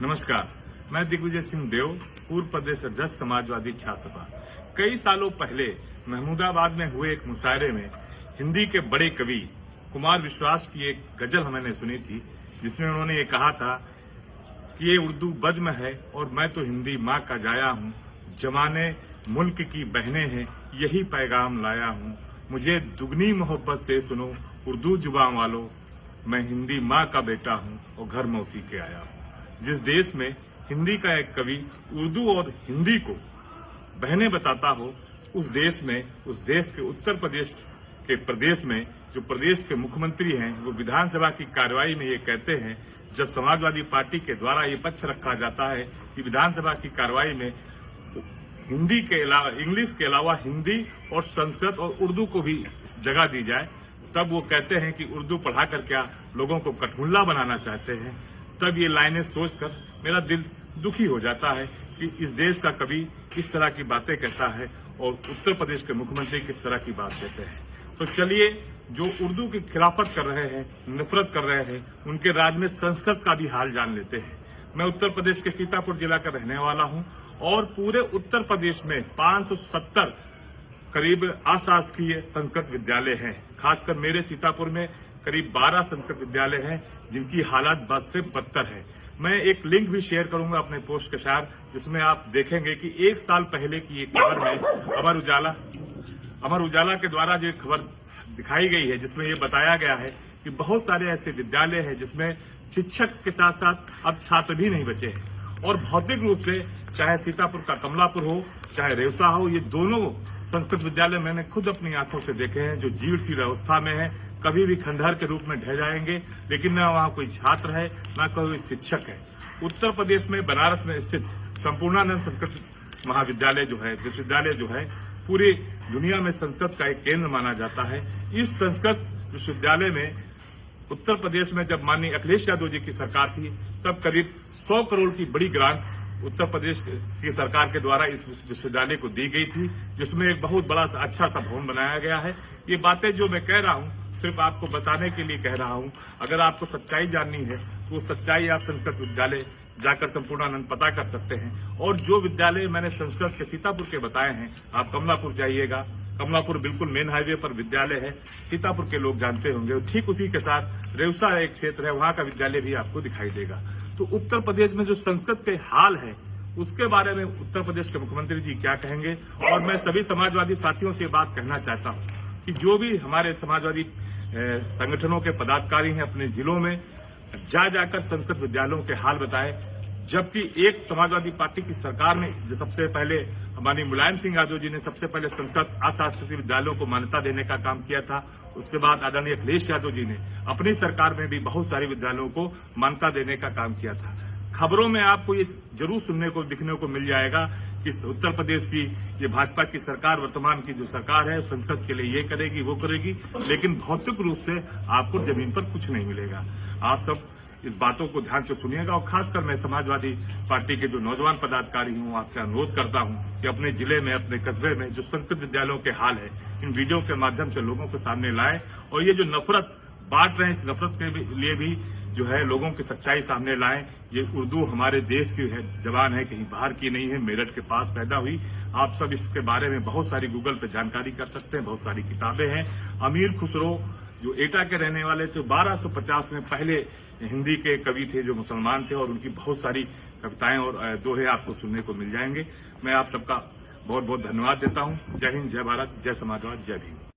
नमस्कार, मैं दिग्विजय सिंह देव, पूर्व प्रदेश अध्यक्ष समाजवादी छात्र। कई सालों पहले महमूदाबाद में हुए एक मुशायरे में हिंदी के बड़े कवि कुमार विश्वास की एक गजल मैंने सुनी थी, जिसमें उन्होंने ये कहा था कि ये उर्दू बज्म है और मैं तो हिंदी माँ का जाया हूँ, जमाने मुल्क की बहनें हैं यही पैगाम लाया हूँ, मुझे दुगनी मोहब्बत से सुनो उर्दू जुबान वालों, मैं हिंदी माँ का बेटा हूँ और घर मौसी के आया हूँ। जिस देश में हिंदी का एक कवि उर्दू और हिंदी को बहनें बताता हो, उस देश के उत्तर प्रदेश में जो प्रदेश के मुख्यमंत्री हैं, वो विधानसभा की कार्यवाही में ये कहते हैं, जब समाजवादी पार्टी के द्वारा ये पक्ष रखा जाता है कि विधानसभा की कार्यवाही में हिंदी के अलावा इंग्लिश के अलावा हिंदी और संस्कृत और उर्दू को भी जगह दी जाए, तब वो कहते हैं कि उर्दू पढ़ाकर क्या लोगों को कठमुल्ला बनाना चाहते हैं। तब ये लाइनें सोचकर मेरा दिल दुखी हो जाता है कि इस देश का कवि इस तरह की बातें कहता है और उत्तर प्रदेश के मुख्यमंत्री किस तरह की बात कहते हैं। तो चलिए, जो उर्दू की खिलाफत कर रहे हैं, नफरत कर रहे हैं, उनके राज्य में संस्कृत का भी हाल जान लेते हैं। मैं उत्तर प्रदेश के सीतापुर जिला का रहने वाला हूं और पूरे उत्तर प्रदेश में 570 करीब अशासकीय संस्कृत विद्यालय हैं। खासकर मेरे सीतापुर में करीब 12 संस्कृत विद्यालय हैं, जिनकी हालत बद से बदतर है। मैं एक लिंक भी शेयर करूंगा अपने पोस्ट के साथ, जिसमें आप देखेंगे कि एक साल पहले की एक खबर में अमर उजाला के द्वारा जो एक खबर दिखाई गई है, जिसमें ये बताया गया है कि बहुत सारे ऐसे विद्यालय हैं जिसमें शिक्षक के साथ साथ अब छात्र भी नहीं बचे हैं। और भौतिक रूप से चाहे सीतापुर का कमलापुर हो, चाहे रेवसा हो, ये दोनों संस्कृत विद्यालय मैंने खुद अपनी आंखों से देखे हैं, जो जीर्ण सी अवस्था में है, कभी भी खंडहर के रूप में ढह जाएंगे, लेकिन न वहां कोई छात्र है, न कोई शिक्षक है। उत्तर प्रदेश में बनारस में स्थित संपूर्णानंद संस्कृत महाविद्यालय जो है, विश्वविद्यालय जो है, पूरी दुनिया में संस्कृत का एक केंद्र माना जाता है। इस संस्कृत विश्वविद्यालय में उत्तर प्रदेश में जब माननीय अखिलेश यादव जी की सरकार थी, तब करीब 100 करोड़ की बड़ी ग्रांट उत्तर प्रदेश की सरकार के द्वारा इस विश्वविद्यालय को दी गई थी, जिसमें एक बहुत बड़ा अच्छा सा भवन बनाया गया है। ये बातें जो मैं कह रहा हूं, सिर्फ आपको बताने के लिए कह रहा हूं। अगर आपको सच्चाई जाननी है तो सच्चाई आप संस्कृत विद्यालय जाकर संपूर्णानंद पता कर सकते हैं। और जो विद्यालय मैंने संस्कृत के सीतापुर के बताए हैं, आप कमलापुर जाइएगा, कमलापुर बिल्कुल मेन हाईवे पर विद्यालय है, सीतापुर के लोग जानते होंगे। ठीक उसी के साथ रेवसा एक क्षेत्र है, वहां का विद्यालय भी आपको दिखाई देगा। तो उत्तर प्रदेश में जो संस्कृत के हाल है, उसके बारे में उत्तर प्रदेश के मुख्यमंत्री जी क्या कहेंगे। और मैं सभी समाजवादी साथियों से बात कहना चाहता हूं कि जो भी हमारे समाजवादी संगठनों के पदाधिकारी हैं, अपने जिलों में जाकर संस्कृत विद्यालयों के हाल बताएं। जबकि एक समाजवादी पार्टी की सरकार ने जो सबसे पहले हमारी मुलायम सिंह यादव जी ने सबसे पहले संस्कृत अशासकीय विद्यालयों को मान्यता देने का काम किया था। उसके बाद आदरणीय अखिलेश यादव जी ने अपनी सरकार में भी बहुत सारे विद्यालयों को मान्यता देने का काम किया था। खबरों में आपको ये जरूर सुनने को दिखने को मिल जाएगा कि उत्तर प्रदेश की ये भाजपा की सरकार, वर्तमान की जो सरकार है, संस्कृत के लिए ये करेगी वो करेगी, लेकिन भौतिक रूप से आपको जमीन पर कुछ नहीं मिलेगा। आप सब इस बातों को ध्यान से सुनिएगा। और खासकर मैं समाजवादी पार्टी के जो नौजवान पदाधिकारी हूं, आपसे अनुरोध करता हूं कि अपने जिले में, अपने कस्बे में जो संस्कृत विद्यालयों के हाल है, इन वीडियो के माध्यम से लोगों के सामने लाएं। और ये जो नफरत बांट रहे हैं, इस नफरत के लिए भी जो है लोगों की सच्चाई सामने लाएं। ये उर्दू हमारे देश की है, जबान है, कहीं बाहर की नहीं है, मेरठ के पास पैदा हुई। आप सब इसके बारे में बहुत सारी गूगल पे जानकारी कर सकते हैं, बहुत सारी किताबें हैं। अमीर खुसरो जो एटा के रहने वाले थे, 1250 में पहले हिंदी के कवि थे जो मुसलमान थे, और उनकी बहुत सारी कविताएं और दोहे आपको सुनने को मिल जाएंगे। मैं आप सबका बहुत बहुत धन्यवाद देता हूं। जय हिंद, जय भारत, जय समाजवाद, जय भीम।